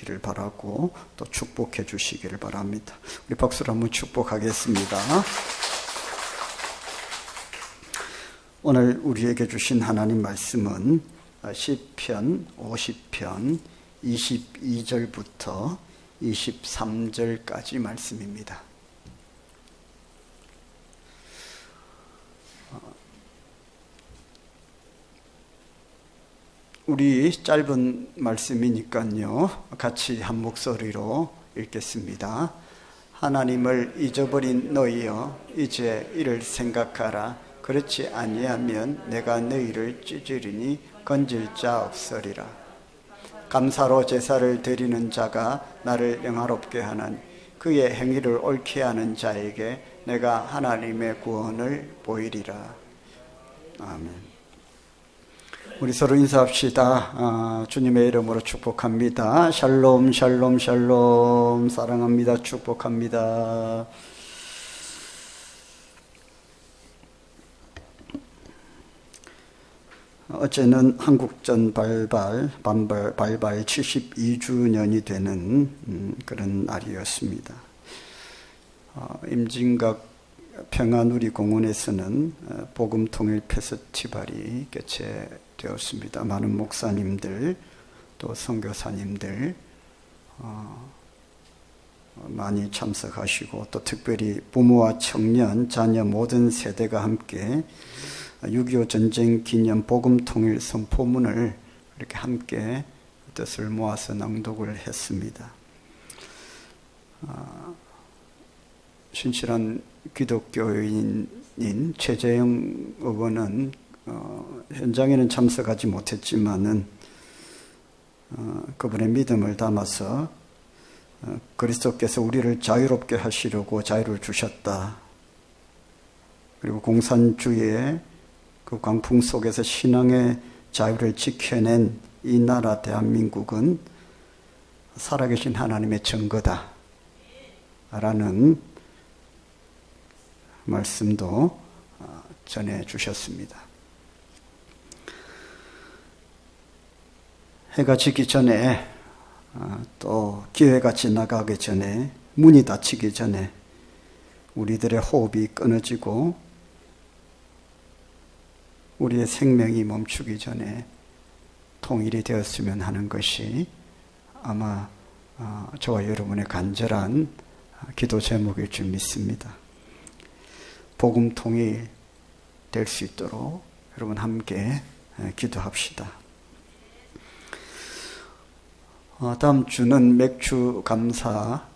되시기를 바라고 또 축복해 주시기를 바랍니다. 우리 박수로 한번 축복하겠습니다. 오늘 우리에게 주신 하나님 말씀은 시편 50편 22절부터 23절까지 말씀입니다. 우리 짧은 말씀이니까요, 같이 한 목소리로 읽겠습니다. 하나님을 잊어버린 너희여, 이제 이를 생각하라. 그렇지 아니하면 내가 너희를 찢으리니 건질 자 없으리라. 감사로 제사를 드리는 자가 나를 영화롭게 하나니 그의 행위를 옳게 하는 자에게 내가 하나님의 구원을 보이리라. 아멘. 우리 서로 인사합시다. 주님의 이름으로 축복합니다. 샬롬 샬롬 샬롬. 사랑합니다. 축복합니다. 어제는 한국전 발발 72주년이 되는 그런 날이었습니다. 임진각 평화누리공원에서는 복음통일 페스티벌이 개최되었습니다. 많은 목사님들 또 선교사님들 많이 참석하시고 또 특별히 부모와 청년, 자녀 모든 세대가 함께 6.25 전쟁 기념 복음통일 선포문을 이렇게 함께 뜻을 모아서 낭독을 했습니다. 신실한 기독교인인 최재영 의원은 현장에는 참석하지 못했지만은 그분의 믿음을 담아서 그리스도께서 우리를 자유롭게 하시려고 자유를 주셨다. 그리고 공산주의의 그 광풍 속에서 신앙의 자유를 지켜낸 이 나라 대한민국은 살아계신 하나님의 증거다 라는 말씀도 전해주셨습니다. 해가 지기 전에 또 기회가 지나가기 전에 문이 닫히기 전에 우리들의 호흡이 끊어지고 우리의 생명이 멈추기 전에 통일이 되었으면 하는 것이 아마 저와 여러분의 간절한 기도 제목일 줄 믿습니다. 복음 통일 될 수 있도록 여러분 함께 기도합시다. 다음 주는 맥주 감사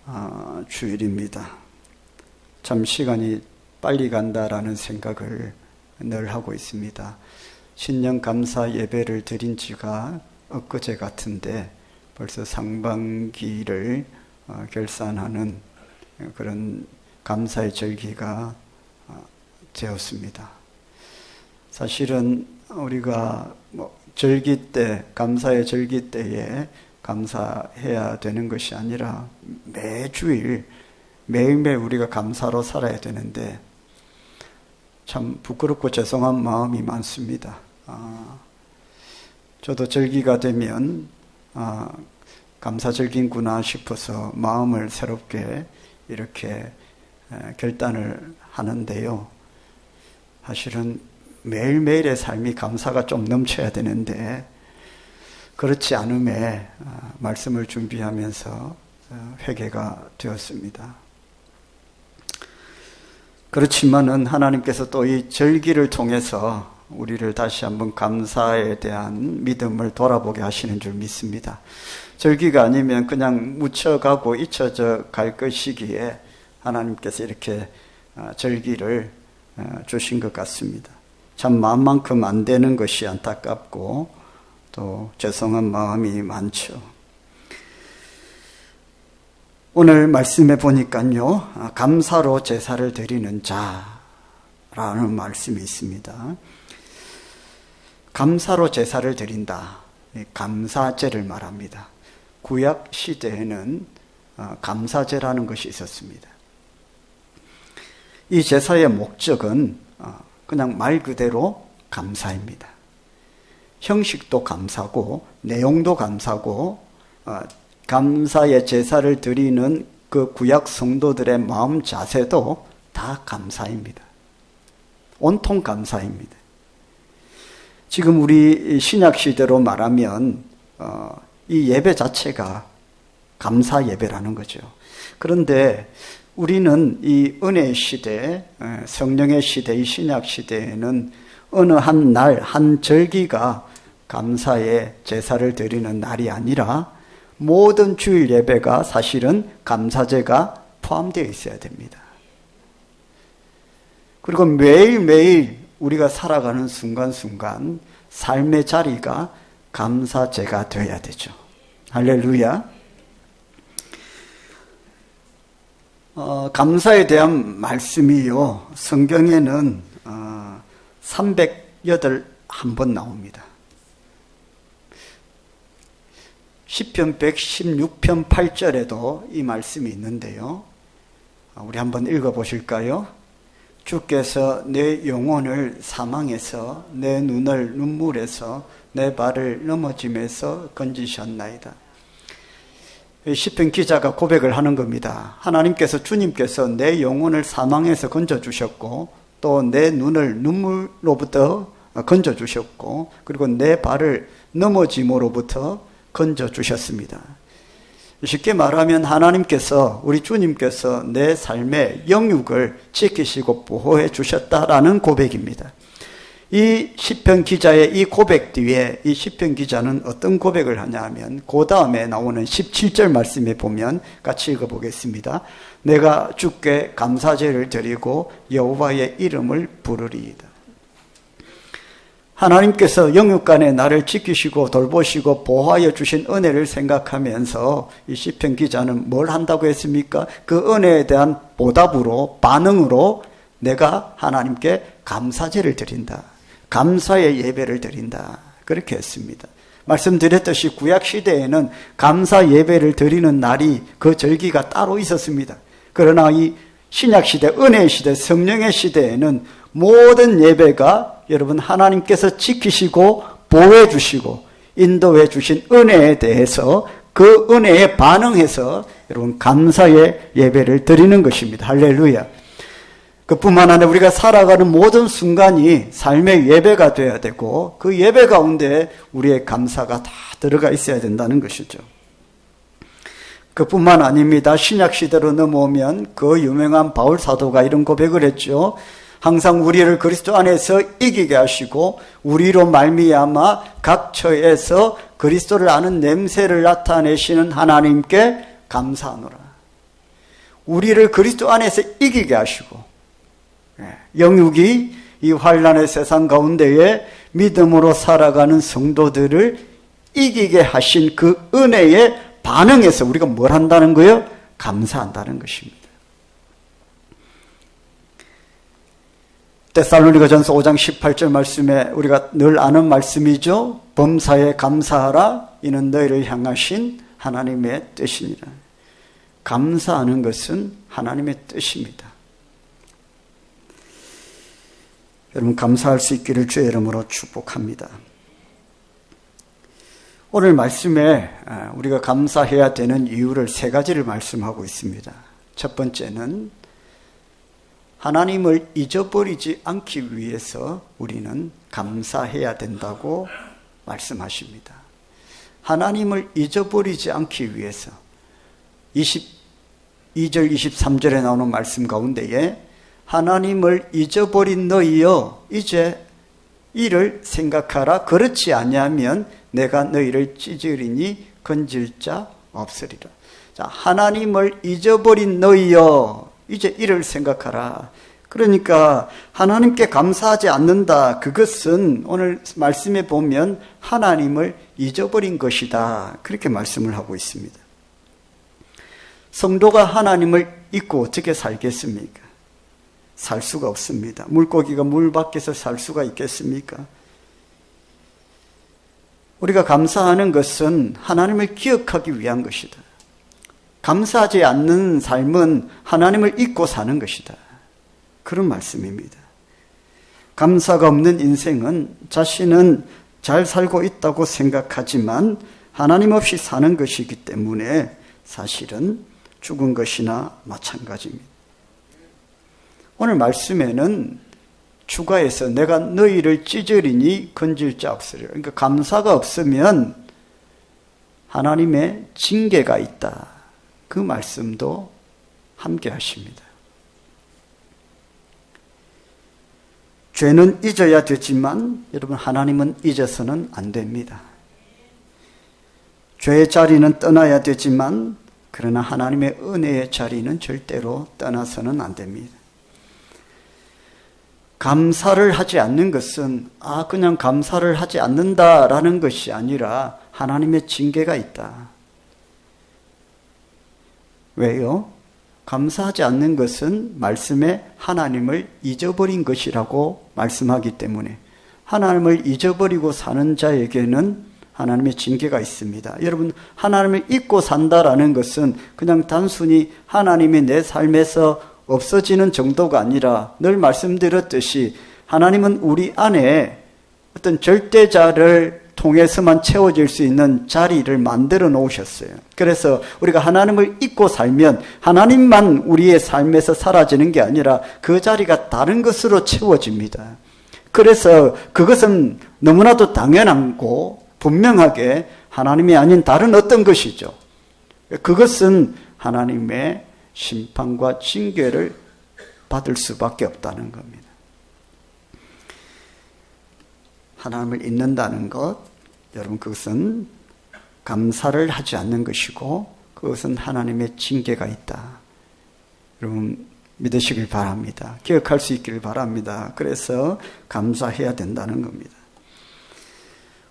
주일입니다. 참 시간이 빨리 간다라는 생각을 늘 하고 있습니다. 신년 감사 예배를 드린 지가 엊그제 같은데 벌써 상반기를 결산하는 그런 감사의 절기가 되었습니다. 사실은 우리가 절기 때, 감사의 절기 때에 감사해야 되는 것이 아니라 매주일, 매일매일 우리가 감사로 살아야 되는데 참 부끄럽고 죄송한 마음이 많습니다. 저도 절기가 되면 감사절기구나 싶어서 마음을 새롭게 이렇게 결단을 하는데요. 사실은 매일매일의 삶이 감사가 좀 넘쳐야 되는데 그렇지 않음에 말씀을 준비하면서 회개가 되었습니다. 그렇지만은 하나님께서 또 이 절기를 통해서 우리를 다시 한번 감사에 대한 믿음을 돌아보게 하시는 줄 믿습니다. 절기가 아니면 그냥 묻혀가고 잊혀져 갈 것이기에 하나님께서 이렇게 절기를 주신 것 같습니다. 참 마음만큼 안 되는 것이 안타깝고 또 죄송한 마음이 많죠. 오늘 말씀해 보니까요, 감사로 제사를 드리는 자라는 말씀이 있습니다. 감사로 제사를 드린다. 감사제를 말합니다. 구약 시대에는 감사제라는 것이 있었습니다. 이 제사의 목적은 그냥 말 그대로 감사입니다. 형식도 감사고 내용도 감사고 감사의 제사를 드리는 그 구약 성도들의 마음 자세도 다 감사입니다. 온통 감사입니다. 지금 우리 신약 시대로 말하면 이 예배 자체가 감사 예배라는 거죠. 그런데 우리는 이 은혜의 시대, 성령의 시대, 이 신약 시대에는 어느 한 날, 한 절기가 감사의 제사를 드리는 날이 아니라 모든 주일 예배가 사실은 감사제가 포함되어 있어야 됩니다. 그리고 매일매일 우리가 살아가는 순간순간 삶의 자리가 감사제가 되어야 되죠. 할렐루야. 감사에 대한 말씀이요, 성경에는 308번 나옵니다. 시편 116편 8절에도 이 말씀이 있는데요. 우리 한번 읽어보실까요? 주께서 내 영혼을 사망에서, 내 눈을 눈물에서, 내 발을 넘어짐에서 건지셨나이다. 시편 기자가 고백을 하는 겁니다. 하나님께서, 주님께서 내 영혼을 사망에서 건져주셨고, 또 내 눈을 눈물로부터 건져주셨고, 그리고 내 발을 넘어짐으로부터 건져주셨습니다. 쉽게 말하면 하나님께서, 우리 주님께서 내 삶의 영육을 지키시고 보호해 주셨다라는 고백입니다. 이 시편 기자의 이 고백 뒤에 이 시편 기자는 어떤 고백을 하냐 하면, 그 다음에 나오는 17절 말씀에 보면 같이 읽어보겠습니다. 내가 주께 감사제를 드리고 여호와의 이름을 부르리이다. 하나님께서 영육간에 나를 지키시고 돌보시고 보호하여 주신 은혜를 생각하면서 이 시편 기자는 뭘 한다고 했습니까? 그 은혜에 대한 보답으로, 반응으로 내가 하나님께 감사제를 드린다. 감사의 예배를 드린다. 그렇게 했습니다. 말씀드렸듯이 구약시대에는 감사 예배를 드리는 날이, 그 절기가 따로 있었습니다. 그러나 이 신약시대, 은혜의 시대, 성령의 시대에는 모든 예배가 여러분 하나님께서 지키시고 보호해 주시고 인도해 주신 은혜에 대해서, 그 은혜에 반응해서 여러분 감사의 예배를 드리는 것입니다. 할렐루야. 그뿐만 아니라 우리가 살아가는 모든 순간이 삶의 예배가 되어야 되고, 그 예배 가운데 우리의 감사가 다 들어가 있어야 된다는 것이죠. 그뿐만 아닙니다. 신약시대로 넘어오면 그 유명한 바울 사도가 이런 고백을 했죠. 항상 우리를 그리스도 안에서 이기게 하시고 우리로 말미암아 각 처에서 그리스도를 아는 냄새를 나타내시는 하나님께 감사하노라. 우리를 그리스도 안에서 이기게 하시고, 영육이 이 환난의 세상 가운데에 믿음으로 살아가는 성도들을 이기게 하신 그 은혜에 반응해서 우리가 뭘 한다는 거예요? 감사한다는 것입니다. 데살로니가전서 5장 18절 말씀에 우리가 늘 아는 말씀이죠. 범사에 감사하라. 이는 너희를 향하신 하나님의 뜻이니라. 감사하는 것은 하나님의 뜻입니다. 여러분, 감사할 수 있기를 주의 이름으로 축복합니다. 오늘 말씀에 우리가 감사해야 되는 이유를 3가지를 말씀하고 있습니다. 첫 번째는 하나님을 잊어버리지 않기 위해서 우리는 감사해야 된다고 말씀하십니다. 하나님을 잊어버리지 않기 위해서 22절 23절에 나오는 말씀 가운데에 하나님을 잊어버린 너희여 이제 이를 생각하라. 그렇지 아니하면 내가 너희를 찢으리니 건질 자 없으리라. 자, 하나님을 잊어버린 너희여 이제 이를 생각하라. 그러니까 하나님께 감사하지 않는다. 그것은 오늘 말씀에 보면 하나님을 잊어버린 것이다. 그렇게 말씀을 하고 있습니다. 성도가 하나님을 잊고 어떻게 살겠습니까? 살 수가 없습니다. 물고기가 물 밖에서 살 수가 있겠습니까? 우리가 감사하는 것은 하나님을 기억하기 위한 것이다. 감사하지 않는 삶은 하나님을 잊고 사는 것이다. 그런 말씀입니다. 감사가 없는 인생은 자신은 잘 살고 있다고 생각하지만 하나님 없이 사는 것이기 때문에 사실은 죽은 것이나 마찬가지입니다. 오늘 말씀에는 주가에서 내가 너희를 찢으리니 건질 자 없으리라. 그러니까 감사가 없으면 하나님의 징계가 있다. 그 말씀도 함께 하십니다. 죄는 잊어야 되지만 여러분 하나님은 잊어서는 안 됩니다. 죄의 자리는 떠나야 되지만 그러나 하나님의 은혜의 자리는 절대로 떠나서는 안 됩니다. 감사를 하지 않는 것은 그냥 감사를 하지 않는다라는 것이 아니라 하나님의 징계가 있다. 왜요? 감사하지 않는 것은 말씀에 하나님을 잊어버린 것이라고 말씀하기 때문에 하나님을 잊어버리고 사는 자에게는 하나님의 징계가 있습니다. 여러분, 하나님을 잊고 산다라는 것은 그냥 단순히 하나님이 내 삶에서 없어지는 정도가 아니라 늘 말씀드렸듯이 하나님은 우리 안에 어떤 절대자를 통해서만 채워질 수 있는 자리를 만들어 놓으셨어요. 그래서 우리가 하나님을 잊고 살면 하나님만 우리의 삶에서 사라지는 게 아니라 그 자리가 다른 것으로 채워집니다. 그래서 그것은 너무나도 당연하고 분명하게 하나님이 아닌 다른 어떤 것이죠. 그것은 하나님의 심판과 징계를 받을 수밖에 없다는 겁니다. 하나님을 잊는다는 것, 여러분 그것은 감사를 하지 않는 것이고 그것은 하나님의 징계가 있다. 여러분 믿으시길 바랍니다. 기억할 수 있기를 바랍니다. 그래서 감사해야 된다는 겁니다.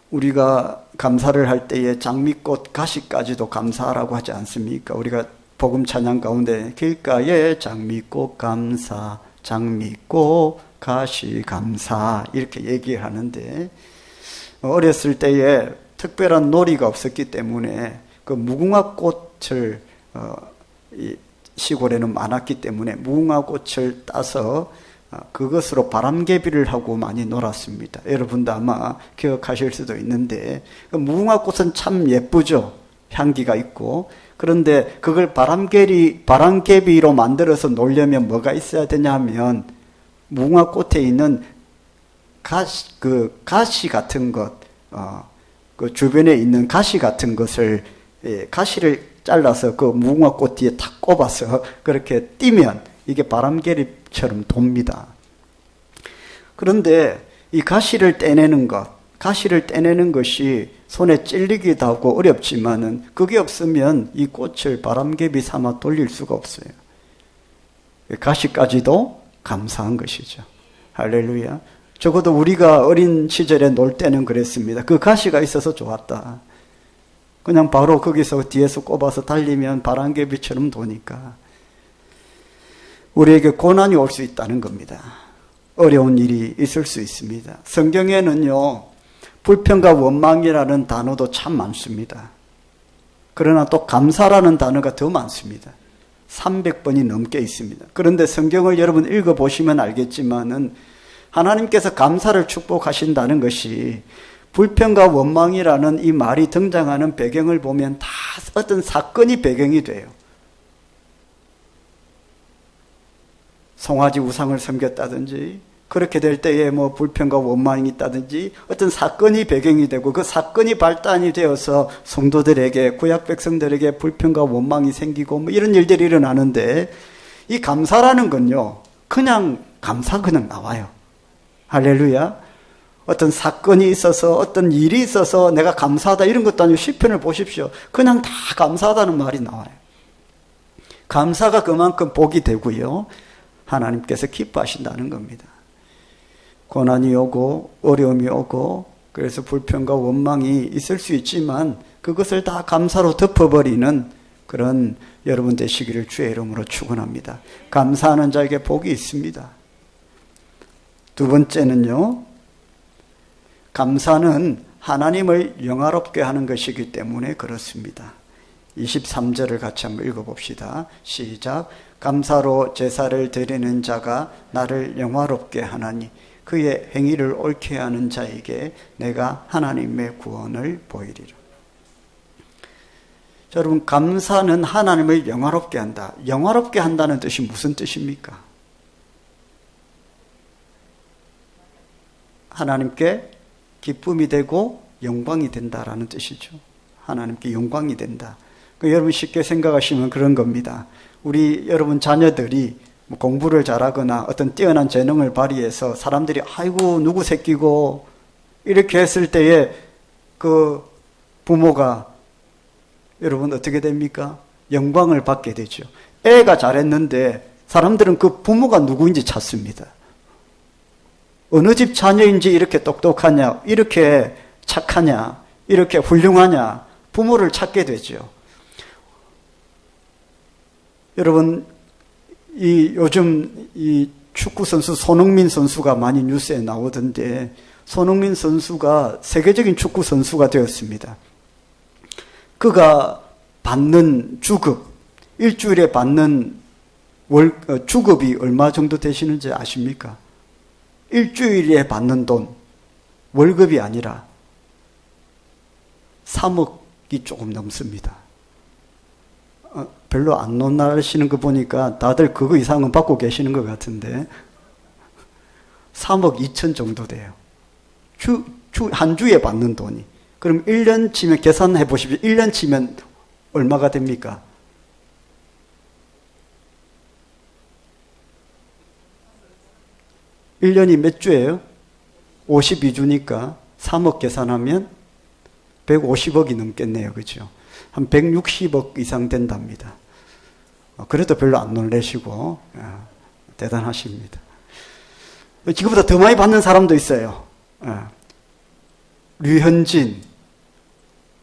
우리가 감사를 할 때에 장미꽃 가시까지도 감사하라고 하지 않습니까? 우리가 복음 찬양 가운데 길가에 장미꽃 감사, 장미꽃 가시 감사 이렇게 얘기를 하는데 어렸을 때에 특별한 놀이가 없었기 때문에 그 무궁화꽃을 시골에는 많았기 때문에 무궁화꽃을 따서 그것으로 바람개비를 하고 많이 놀았습니다. 여러분도 아마 기억하실 수도 있는데 무궁화꽃은 참 예쁘죠. 향기가 있고. 그런데 그걸 바람개비로 만들어서 놀려면 뭐가 있어야 되냐 하면 무궁화꽃에 있는 가시 같은 것, 그 주변에 있는 가시 같은 것을, 가시를 잘라서 그 무궁화꽃 뒤에 탁 꼽아서 그렇게 띄면 이게 바람개비처럼 돕니다. 그런데 이 가시를 떼내는 것이 손에 찔리기도 하고 어렵지만은 그게 없으면 이 꽃을 바람개비 삼아 돌릴 수가 없어요. 가시까지도 감사한 것이죠. 할렐루야. 적어도 우리가 어린 시절에 놀 때는 그랬습니다. 그 가시가 있어서 좋았다. 그냥 바로 거기서 뒤에서 꼽아서 달리면 바람개비처럼 도니까. 우리에게 고난이 올 수 있다는 겁니다. 어려운 일이 있을 수 있습니다. 성경에는요, 불평과 원망이라는 단어도 참 많습니다. 그러나 또 감사라는 단어가 더 많습니다. 300번이 넘게 있습니다. 그런데 성경을 여러분 읽어보시면 알겠지만은 하나님께서 감사를 축복하신다는 것이 불평과 원망이라는 이 말이 등장하는 배경을 보면 다 어떤 사건이 배경이 돼요. 송아지 우상을 섬겼다든지 그렇게 될 때에 뭐 불평과 원망이 있다든지 어떤 사건이 배경이 되고 그 사건이 발단이 되어서 성도들에게 구약 백성들에게 불평과 원망이 생기고 뭐 이런 일들이 일어나는데 이 감사라는 건요 그냥 감사 그냥 나와요. 할렐루야. 어떤 사건이 있어서 어떤 일이 있어서 내가 감사하다 이런 것도 아니고 시편을 보십시오. 그냥 다 감사하다는 말이 나와요. 감사가 그만큼 복이 되고요. 하나님께서 기뻐하신다는 겁니다. 고난이 오고 어려움이 오고 그래서 불평과 원망이 있을 수 있지만 그것을 다 감사로 덮어버리는 그런 여러분 되시기를 주의 이름으로 축원합니다. 감사하는 자에게 복이 있습니다. 두 번째는요. 감사는 하나님을 영화롭게 하는 것이기 때문에 그렇습니다. 23절을 같이 한번 읽어봅시다. 시작. 감사로 제사를 드리는 자가 나를 영화롭게 하나니 그의 행위를 옳게 하는 자에게 내가 하나님의 구원을 보이리라. 자, 여러분, 감사는 하나님을 영화롭게 한다. 영화롭게 한다는 뜻이 무슨 뜻입니까? 하나님께 기쁨이 되고 영광이 된다라는 뜻이죠. 하나님께 영광이 된다. 여러분 쉽게 생각하시면 그런 겁니다. 우리 여러분 자녀들이 공부를 잘하거나 어떤 뛰어난 재능을 발휘해서 사람들이 아이고 누구 새끼고 이렇게 했을 때에 그 부모가 여러분 어떻게 됩니까? 영광을 받게 되죠. 애가 잘했는데 사람들은 그 부모가 누구인지 찾습니다. 어느 집 자녀인지 이렇게 똑똑하냐, 이렇게 착하냐, 이렇게 훌륭하냐, 부모를 찾게 되죠. 여러분, 요즘 이 축구 선수 손흥민 선수가 많이 뉴스에 나오던데, 손흥민 선수가 세계적인 축구 선수가 되었습니다. 그가 받는 주급, 일주일에 받는 주급이 얼마 정도 되시는지 아십니까? 일주일에 받는 돈, 월급이 아니라 3억이 조금 넘습니다. 별로 안 놀라시는 거 보니까 다들 그거 이상은 받고 계시는 것 같은데 3억 2천 정도 돼요. 한 주에 받는 돈이. 그럼 1년 치면 계산해 보십시오. 1년 치면 얼마가 됩니까? (1년이) 몇 주예요? 52주니까 3억 계산하면 150억이 넘겠네요. 그죠? 한 160억 이상 된답니다. 그래도 별로 안 놀라시고 대단하십니다. 지금보다 더 많이 받는 사람도 있어요. 류현진,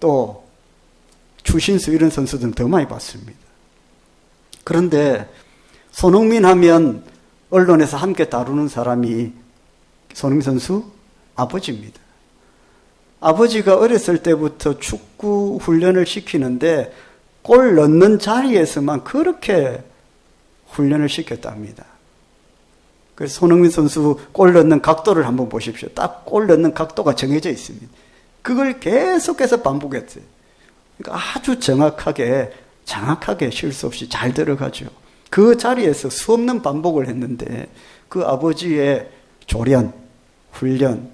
또 추신수 이런 선수들은 더 많이 받습니다. 그런데 손흥민 하면 언론에서 함께 다루는 사람이 손흥민 선수 아버지입니다. 아버지가 어렸을 때부터 축구 훈련을 시키는데 골 넣는 자리에서만 그렇게 훈련을 시켰답니다. 그래서 손흥민 선수 골 넣는 각도를 한번 보십시오. 딱 골 넣는 각도가 정해져 있습니다. 그걸 계속해서 반복했어요. 그러니까 아주 정확하게 실수 없이 잘 들어가죠. 그 자리에서 수없는 반복을 했는데 그 아버지의 조련, 훈련,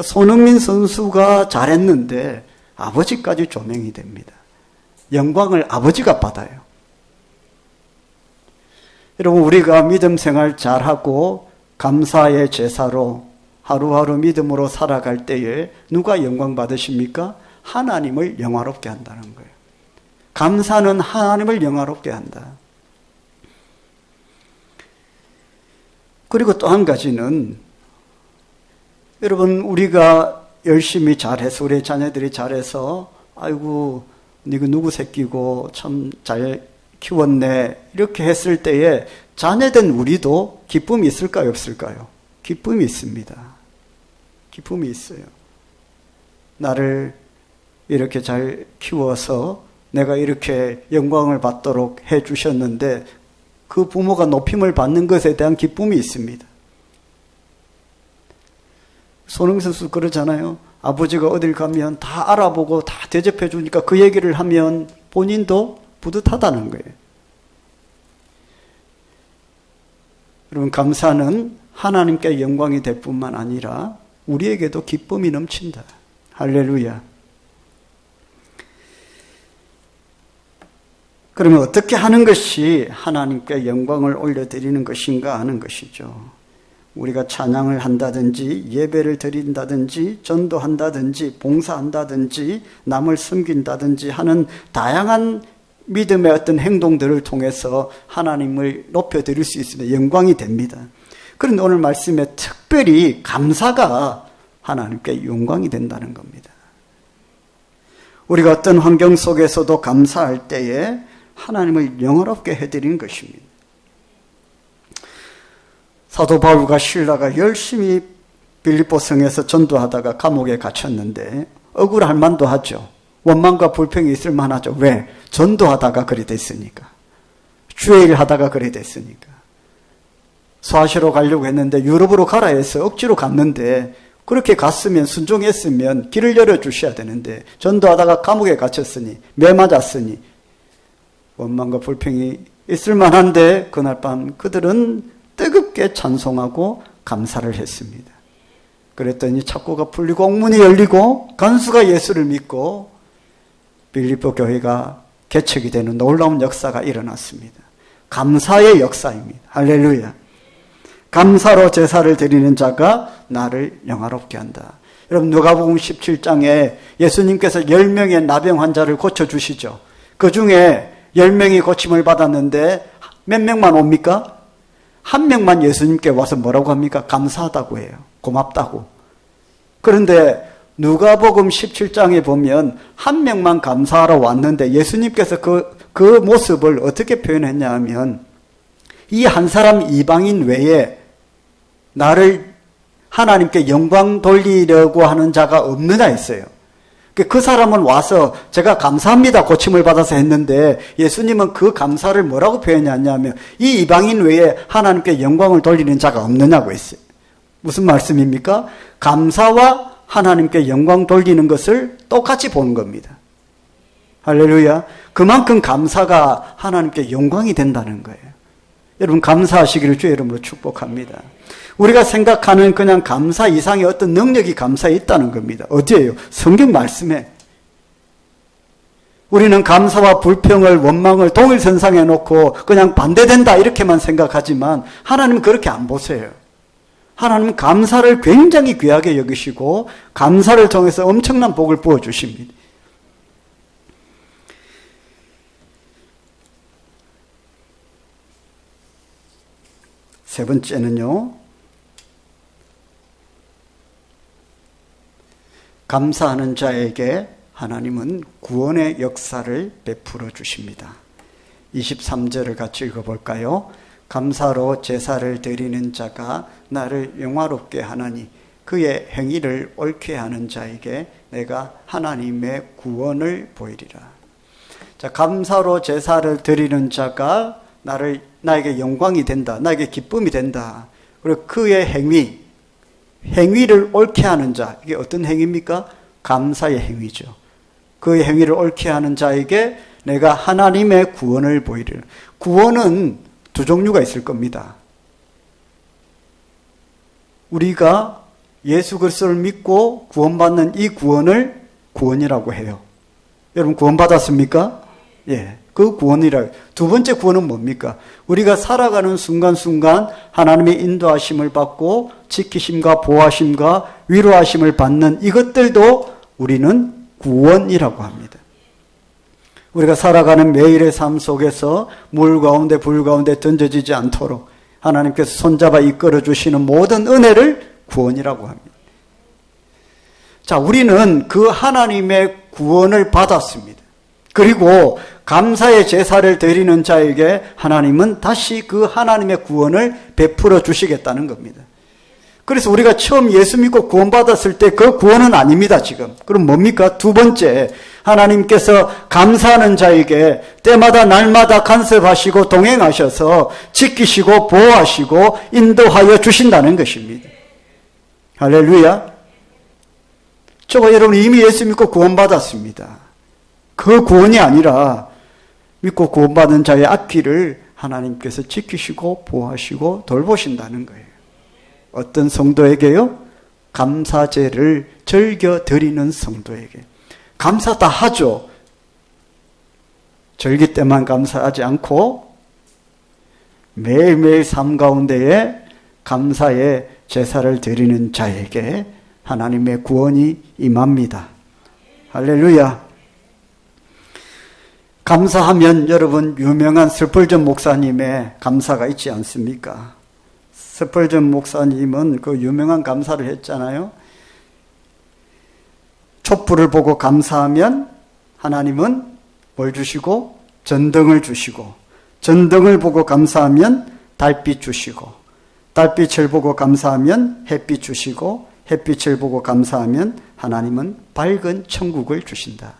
손흥민 선수가 잘했는데 아버지까지 조명이 됩니다. 영광을 아버지가 받아요. 여러분, 우리가 믿음 생활 잘하고 감사의 제사로 하루하루 믿음으로 살아갈 때에 누가 영광 받으십니까? 하나님을 영화롭게 한다는 거예요. 감사는 하나님을 영화롭게 한다. 그리고 또 한 가지는 여러분, 우리가 열심히 잘해서 우리 자녀들이 잘해서 아이고 니가 누구 새끼고 참 잘 키웠네 이렇게 했을 때에 자녀된 우리도 기쁨이 있을까요? 없을까요? 기쁨이 있습니다. 기쁨이 있어요. 나를 이렇게 잘 키워서 내가 이렇게 영광을 받도록 해주셨는데 그 부모가 높임을 받는 것에 대한 기쁨이 있습니다. 손흥민 선수 그러잖아요. 아버지가 어딜 가면 다 알아보고 다 대접해 주니까 그 얘기를 하면 본인도 뿌듯하다는 거예요. 여러분, 감사는 하나님께 영광이 될 뿐만 아니라 우리에게도 기쁨이 넘친다. 할렐루야. 그러면 어떻게 하는 것이 하나님께 영광을 올려드리는 것인가 하는 것이죠. 우리가 찬양을 한다든지 예배를 드린다든지 전도한다든지 봉사한다든지 남을 섬긴다든지 하는 다양한 믿음의 어떤 행동들을 통해서 하나님을 높여드릴 수 있으면 영광이 됩니다. 그런데 오늘 말씀에 특별히 감사가 하나님께 영광이 된다는 겁니다. 우리가 어떤 환경 속에서도 감사할 때에 하나님을 영화롭게 해드리는 것입니다. 사도 바울과 실라가 열심히 빌립보 성에서 전도하다가 감옥에 갇혔는데 억울할 만도 하죠. 원망과 불평이 있을 만하죠. 왜? 전도하다가 그리 됐으니까. 주의 일 하다가 그리 됐으니까. 소아시로 가려고 했는데 유럽으로 가라 해서 억지로 갔는데 그렇게 갔으면 순종했으면 길을 열어주셔야 되는데 전도하다가 감옥에 갇혔으니 매 맞았으니 원망과 불평이 있을 만한데 그날 밤 그들은 뜨겁게 찬송하고 감사를 했습니다. 그랬더니 착고가 풀리고 옥문이 열리고 간수가 예수를 믿고 빌립보 교회가 개척이 되는 놀라운 역사가 일어났습니다. 감사의 역사입니다. 할렐루야. 감사로 제사를 드리는 자가 나를 영화롭게 한다. 여러분 누가복음 17장에 예수님께서 10명의 나병 환자를 고쳐주시죠. 그 중에 10명이 고침을 받았는데 몇 명만 옵니까? 한 명만 예수님께 와서 뭐라고 합니까? 감사하다고 해요. 고맙다고. 그런데 누가복음 17장에 보면 한 명만 감사하러 왔는데 예수님께서 그 모습을 어떻게 표현했냐 하면 이 한 사람 이방인 외에 나를 하나님께 영광 돌리려고 하는 자가 없느냐 했어요. 그 사람은 와서 제가 감사합니다 고침을 받아서 했는데 예수님은 그 감사를 뭐라고 표현했냐면 이 이방인 외에 하나님께 영광을 돌리는 자가 없느냐고 했어요. 무슨 말씀입니까? 감사와 하나님께 영광 돌리는 것을 똑같이 보는 겁니다. 할렐루야. 그만큼 감사가 하나님께 영광이 된다는 거예요. 여러분 감사하시기를 주의 이름으로 축복합니다. 우리가 생각하는 그냥 감사 이상의 어떤 능력이 감사에 있다는 겁니다. 어디예요? 성경 말씀에. 우리는 감사와 불평을 원망을 동일선상에 놓고 그냥 반대된다 이렇게만 생각하지만 하나님은 그렇게 안 보세요. 하나님은 감사를 굉장히 귀하게 여기시고 감사를 통해서 엄청난 복을 부어주십니다. 세 번째는요. 감사하는 자에게 하나님은 구원의 역사를 베풀어 주십니다. 23절을 같이 읽어볼까요? 감사로 제사를 드리는 자가 나를 영화롭게 하나니 그의 행위를 옳게 하는 자에게 내가 하나님의 구원을 보이리라. 자, 감사로 제사를 드리는 자가 나에게 영광이 된다. 나에게 기쁨이 된다. 그리고 그의 행위를 옳게 하는 자. 이게 어떤 행위입니까? 감사의 행위죠. 그의 행위를 옳게 하는 자에게 내가 하나님의 구원을 보이리라. 구원은 두 종류가 있을 겁니다. 우리가 예수 그리스도를 믿고 구원받는 이 구원을 구원이라고 해요. 여러분 구원 받았습니까? 예. 그 구원이라. 두 번째 구원은 뭡니까? 우리가 살아가는 순간순간 하나님의 인도하심을 받고 지키심과 보호하심과 위로하심을 받는 이것들도 우리는 구원이라고 합니다. 우리가 살아가는 매일의 삶 속에서 물 가운데 불 가운데 던져지지 않도록 하나님께서 손잡아 이끌어 주시는 모든 은혜를 구원이라고 합니다. 자, 우리는 그 하나님의 구원을 받았습니다. 그리고 감사의 제사를 드리는 자에게 하나님은 다시 그 하나님의 구원을 베풀어 주시겠다는 겁니다. 그래서 우리가 처음 예수 믿고 구원받았을 때 그 구원은 아닙니다, 지금. 그럼 뭡니까? 두 번째, 하나님께서 감사하는 자에게 때마다 날마다 간섭하시고 동행하셔서 지키시고 보호하시고 인도하여 주신다는 것입니다. 할렐루야. 저거 여러분 이미 예수 믿고 구원받았습니다. 그 구원이 아니라 믿고 구원받은 자의 앞길을 하나님께서 지키시고 보호하시고 돌보신다는 거예요. 어떤 성도에게요? 감사제를 즐겨 드리는 성도에게. 감사 다 하죠. 절기 때만 감사하지 않고 매일매일 삶 가운데에 감사의 제사를 드리는 자에게 하나님의 구원이 임합니다. 할렐루야. 감사하면 여러분 유명한 스펄전 목사님의 감사가 있지 않습니까? 스펄전 목사님은 그 유명한 감사를 했잖아요. 촛불을 보고 감사하면 하나님은 뭘 주시고? 전등을 주시고, 전등을 보고 감사하면 달빛 주시고, 달빛을 보고 감사하면 햇빛 주시고, 햇빛을 보고 감사하면 하나님은 밝은 천국을 주신다.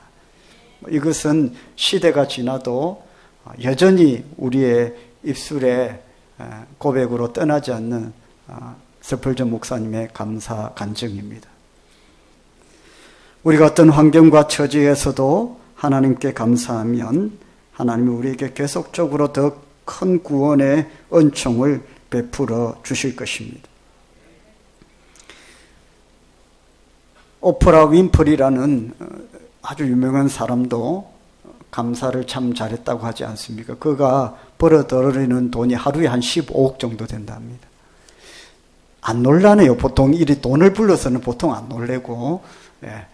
이것은 시대가 지나도 여전히 우리의 입술에 고백으로 떠나지 않는 스펄전 목사님의 감사 간증입니다. 우리가 어떤 환경과 처지에서도 하나님께 감사하면 하나님이 우리에게 계속적으로 더 큰 구원의 은총을 베풀어 주실 것입니다. 오프라 윈프리라는 아주 유명한 사람도 감사를 참 잘했다고 하지 않습니까? 그가 벌어들이는 돈이 하루에 한 15억 정도 된답니다. 안 놀라네요. 보통 이 돈을 불러서는 보통 안 놀래고. 예.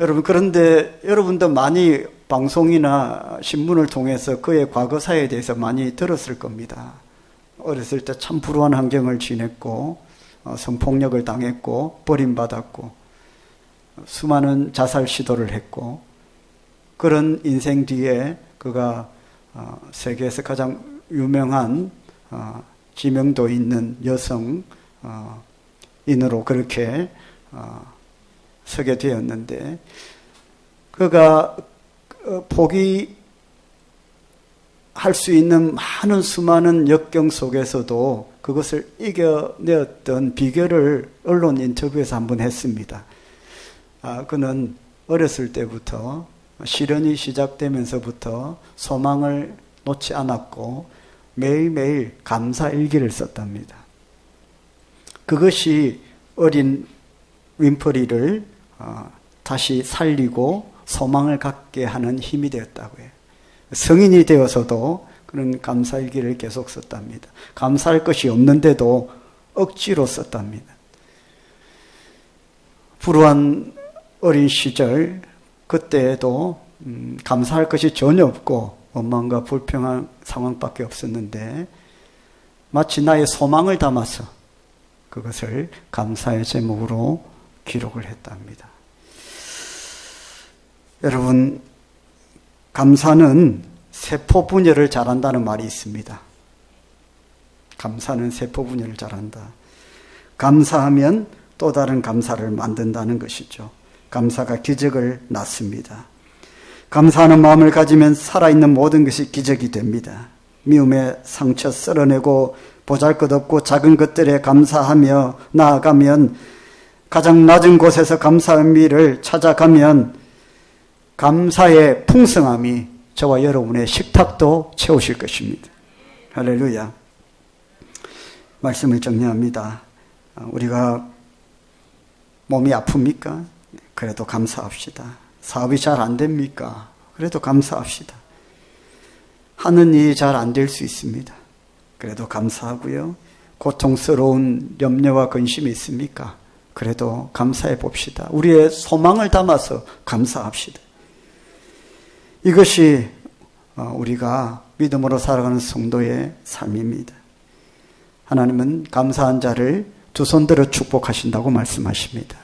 여러분, 그런데 여러분도 많이 방송이나 신문을 통해서 그의 과거사에 대해서 많이 들었을 겁니다. 어렸을 때 참 불우한 환경을 지냈고 성폭력을 당했고 버림받았고 수많은 자살 시도를 했고, 그런 인생 뒤에 그가 세계에서 가장 유명한 지명도 있는 여성인으로 그렇게 서게 되었는데, 그가 포기할 수 있는 많은 수많은 역경 속에서도 그것을 이겨내었던 비결을 언론 인터뷰에서 한번 했습니다. 그는 어렸을 때부터 시련이 시작되면서부터 소망을 놓지 않았고 매일매일 감사 일기를 썼답니다. 그것이 어린 윈프리를 다시 살리고 소망을 갖게 하는 힘이 되었다고 해요. 성인이 되어서도 그런 감사일기를 계속 썼답니다. 감사할 것이 없는데도 억지로 썼답니다. 불우한 어린 시절, 그때에도 감사할 것이 전혀 없고 원망과 불평한 상황밖에 없었는데 마치 나의 소망을 담아서 그것을 감사의 제목으로 기록을 했답니다. 여러분, 감사는 세포 분열을 잘한다는 말이 있습니다. 감사는 세포 분열을 잘한다. 감사하면 또 다른 감사를 만든다는 것이죠. 감사가 기적을 낳습니다. 감사하는 마음을 가지면 살아있는 모든 것이 기적이 됩니다. 미움의 상처 쓸어내고 보잘것없고 작은 것들에 감사하며 나아가면, 가장 낮은 곳에서 감사의 의미를 찾아가면 감사의 풍성함이 저와 여러분의 식탁도 채우실 것입니다. 할렐루야. 말씀을 정리합니다. 우리가 몸이 아픕니까? 그래도 감사합시다. 사업이 잘 안 됩니까? 그래도 감사합시다. 하는 일이 잘 안 될 수 있습니다. 그래도 감사하고요. 고통스러운 염려와 근심이 있습니까? 그래도 감사해 봅시다. 우리의 소망을 담아서 감사합시다. 이것이 우리가 믿음으로 살아가는 성도의 삶입니다. 하나님은 감사한 자를 두 손 들어 축복하신다고 말씀하십니다.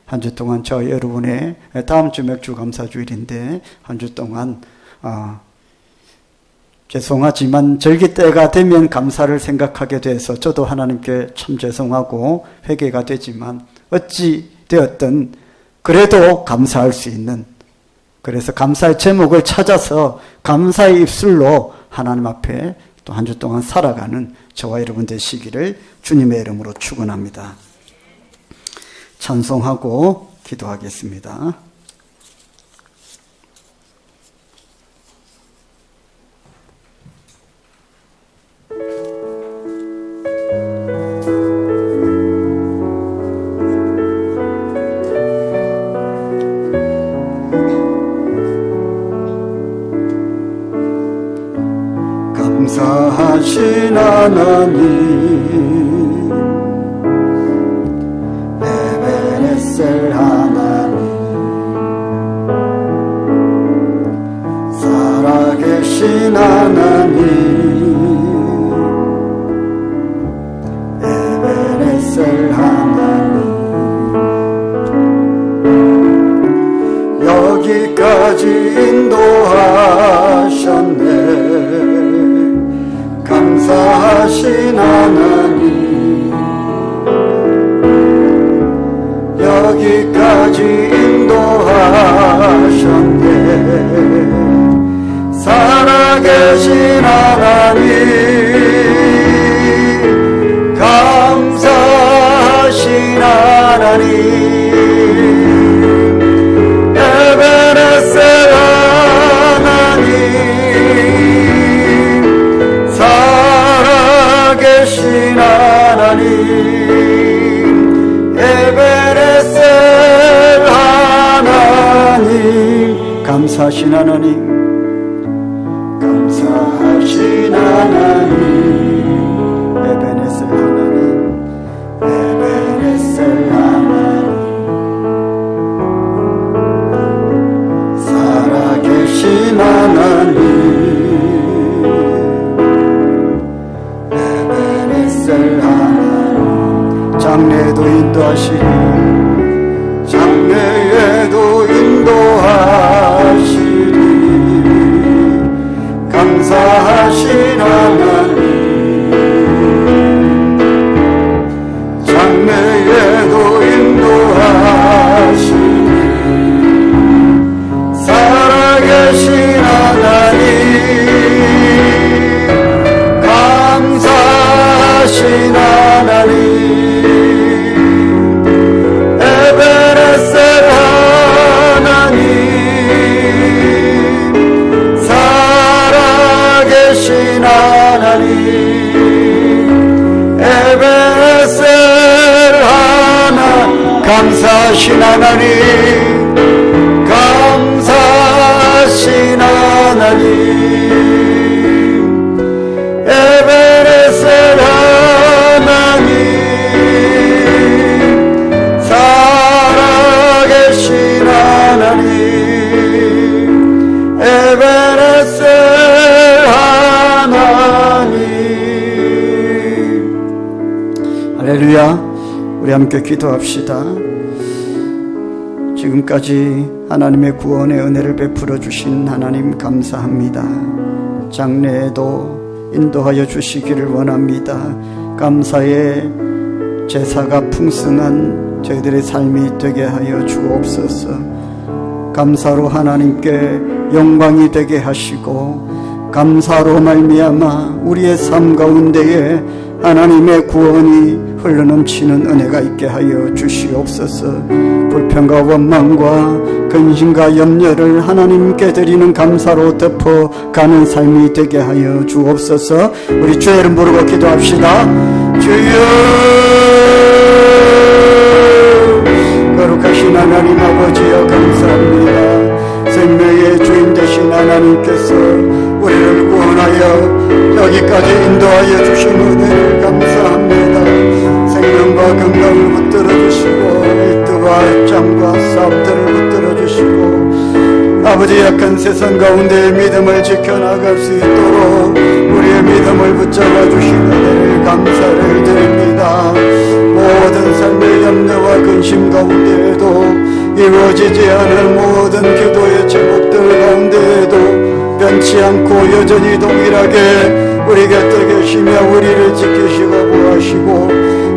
한 주 동안 저 여러분의, 다음 주 맥주 감사주일인데 한 주 동안 죄송하지만 절기 때가 되면 감사를 생각하게 돼서 저도 하나님께 참 죄송하고 회개가 되지만 어찌 되었든 그래도 감사할 수 있는, 그래서 감사의 제목을 찾아서 감사의 입술로 하나님 앞에 또 한 주 동안 살아가는 저와 여러분 되시기를 주님의 이름으로 축원합니다. 찬송하고 기도하겠습니다. 감사하신 하나님, 에베네셀 하나님, 살아계신 하나님, 에베네셀 하나님, 여기까지 인도하셨네. 감사하신 하나님, 여기까지 인도하셨네. 살아계신 하나님, 하나님 에베네셀 하나님 살아계신 하나님 에베네셀 하나님 감사하신 하나님 감사하신 하나님 에베네셀 하나님 에베네셀 하나님 살아계신 하나님 에베네셀 하나님 장래에도 인도하시니 장래에도 인도하시니 감사하신 하나님 장래에도 인도하시니 살아계신 하나님 감사하신 하나님 에베네셀 하나님 살아계신 하나님 에베네셀 하나님 감사하신 하나님 감사하신 하나님 에베네셀 하나님 살아계신 하나님 에베네셀 하나님 할렐루야. 우리 함께 기도합시다. 지금까지 하나님의 구원의 은혜를 베풀어 주신 하나님 감사합니다. 장래에도 인도하여 주시기를 원합니다. 감사의 제사가 풍성한 저희들의 삶이 되게 하여 주옵소서. 감사로 하나님께 영광이 되게 하시고 감사로 말미암아 우리의 삶 가운데에 하나님의 구원이 흘러넘치는 은혜가 있게 하여 주시옵소서. 불평과 원망과 근심과 염려를 하나님께 드리는 감사로 덮어가는 삶이 되게 하여 주옵소서. 우리 주의 이름 부르고 기도합시다. 주여 거룩하신 하나님 아버지여 감사합니다. 생명의 주인 되신 하나님께서 우리를 구원하여 여기까지 인도하여 주신 은혜를 감사합니다. 생명과 건강을 붙들어 주시고 일터와 입장과 사업들을 붙들어 주시고 아버지 약한 세상 가운데 믿음을 지켜나갈 수 있도록 우리의 믿음을 붙잡아 주신 은혜를 감사를 드립니다. 모든 삶의 염려와 근심 가운데에도 이루어지지 않은 모든 기도의 제목들 가운데에도 변치 않고 여전히 동일하게 우리 곁에 계시며 우리를 지키시고 보호하시고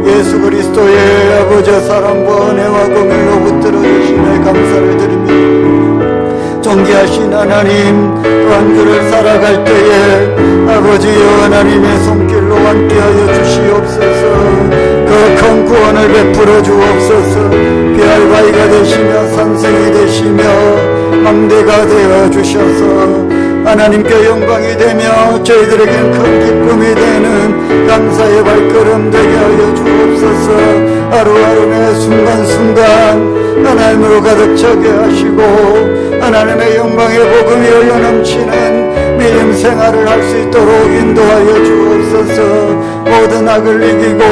예수 그리스도의 아버지의 사랑과 은혜와 공의로 붙들어 주심에 감사를 드립니다. 존귀하신 하나님 또한 그를 살아갈 때에 아버지여 하나님의 손길로 함께하여 주시옵소서. 그 큰 구원을 베풀어 주옵소서. 피할 바위가 되시며 산성이 되시며 망대가 되어 주셔서 하나님께 영광이 되며 저희들에게는 큰 기쁨이 되는 감사의 발걸음 되게 하여 주옵소서. 하루하루 매 순간순간 하나님으로 가득 차게 하시고 하나님의 영광의 복음이 흘러넘치는 믿음 생활을 할 수 있도록 인도하여 주옵소서. 모든 악을 이기고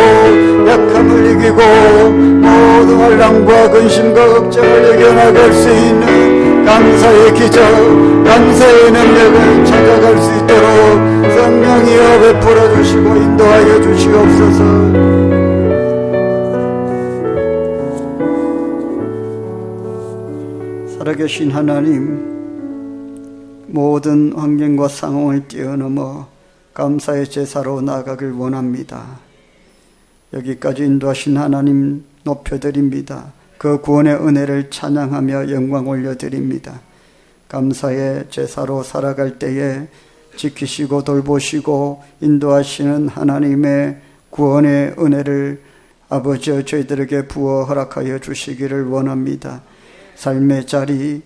약함을 이기고 모든 환난과 근심과 걱정을 이겨나갈 수 있는 감사의 기적, 감사의 능력을 찾아갈 수 있도록 성령이여 베풀어 주시고 인도하여 주시옵소서. 살아계신 하나님, 모든 환경과 상황을 뛰어넘어 감사의 제사로 나아가길 원합니다. 여기까지 인도하신 하나님 높여드립니다. 그 구원의 은혜를 찬양하며 영광 올려드립니다. 감사의 제사로 살아갈 때에 지키시고 돌보시고 인도하시는 하나님의 구원의 은혜를 아버지여 저희들에게 부어 허락하여 주시기를 원합니다. 삶의 자리,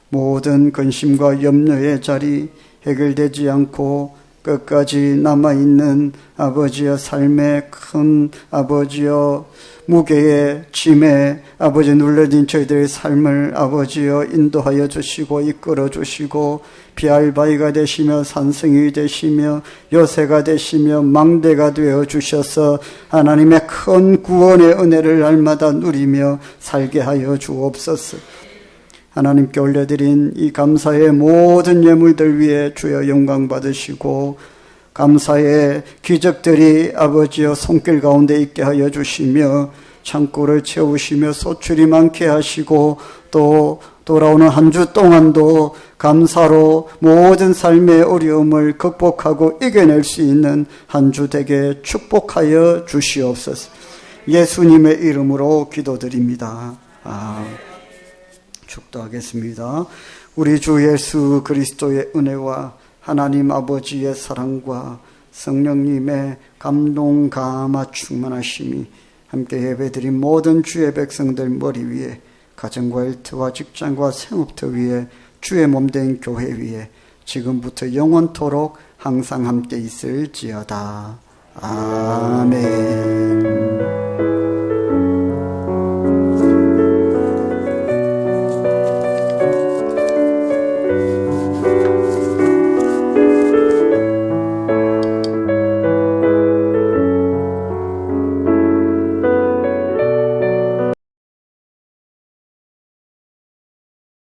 모든 근심과 염려의 자리, 해결되지 않고 끝까지 남아있는 아버지여 삶의 큰 아버지여 무게의 짐에 아버지 눌러진 저희들의 삶을 아버지여 인도하여 주시고 이끌어 주시고 비알바이가 되시며 산성이 되시며 요새가 되시며 망대가 되어 주셔서 하나님의 큰 구원의 은혜를 날마다 누리며 살게 하여 주옵소서. 하나님께 올려드린 이 감사의 모든 예물들 위에 주여 영광 받으시고 감사의 기적들이 아버지여 손길 가운데 있게 하여 주시며 창고를 채우시며 소출이 많게 하시고 또 돌아오는 한 주 동안도 감사로 모든 삶의 어려움을 극복하고 이겨낼 수 있는 한 주 되게 축복하여 주시옵소서. 예수님의 이름으로 기도드립니다. 축도하겠습니다. 우리 주 예수 그리스도의 은혜와 하나님 아버지의 사랑과 성령님의 감동 감화 충만하심이 함께 예배드린 모든 주의 백성들 머리 위에 가정과 일터와 직장과 생업터 위에 주의 몸된 교회 위에 지금부터 영원토록 항상 함께 있을지어다. 아멘.